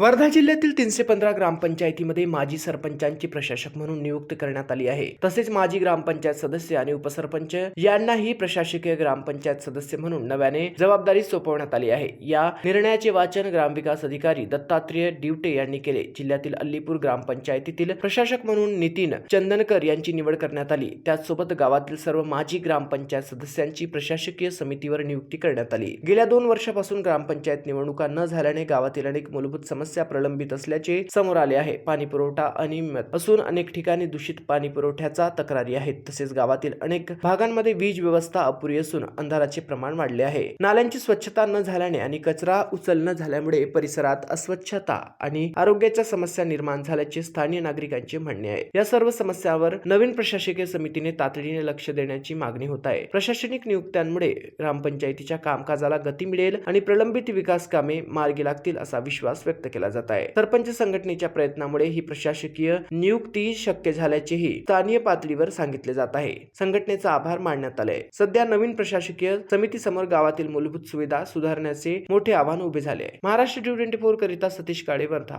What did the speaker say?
वर्धा जिल्ह्यातील 315 ग्रामपंचायतीमध्ये माजी सरपंचांची प्रशासक म्हणून नियुक्ती करण्यात आली आहे. तसेच माजी ग्रामपंचायत सदस्य आणि उपसरपंच यांनाही प्रशासकीय ग्रामपंचायत सदस्य म्हणून नव्याने जबाबदारी सोपवण्यात आली आहे. या निर्णयाचे वाचन ग्रामविकास अधिकारी दत्तात्रेय दिवटे यांनी केले. जिल्ह्यातील अल्लीपूर ग्रामपंचायतीतील प्रशासक म्हणून नितीन चंदनकर यांची निवड करण्यात आली. त्याचसोबत गावातील सर्व माजी ग्रामपंचायत सदस्यांची प्रशासकीय समितीवर नियुक्ती करण्यात आली. गेल्या 2 वर्षापासून ग्रामपंचायत निवडणुका न झाल्याने गावातील अनेक मूलभूत समस्या प्रलंबित असल्याचे समोर आले आहे. पाणी पुरवठा अनियमित असून अनेक ठिकाणी दूषित पाणी पुरवठ्याचा तक्रारी आहेत. तसेच गावातील अनेक भागांमध्ये वीज व्यवस्था अपुरी असून अंधाराचे प्रमाण वाढले आहे. नाल्यांची स्वच्छता न झाल्याने आणि कचरा उचल न झाल्यामुळे परिसरात अस्वच्छता आणि आरोग्याच्या समस्या निर्माण झाल्याचे स्थानिक नागरिकांचे म्हणणे आहे. या सर्व समस्यांवर नवीन प्रशासकीय समितीने तातडीने लक्ष देण्याची मागणी होत आहे. प्रशासनिक नियुक्त्यांमुळे ग्रामपंचायतीच्या कामकाजाला गती मिळेल आणि प्रलंबित विकास कामे मार्गी लागतील असा विश्वास व्यक्त केला जात आहे. सरपंच संघटनेच्या प्रयत्नामुळे ही प्रशासकीय नियुक्ती शक्य झाल्याचेही स्थानीय पातळीवर सांगितले जात आहे. संघटनेचा आभार मानण्यात आले. सध्या नवीन प्रशासकीय समितीसमोर गावातील मूलभूत सुविधा सुधारण्याचे मोठे आव्हान उभे झाले आहे. महाराष्ट्र 24 करिता सतीश काळे, वर्धा.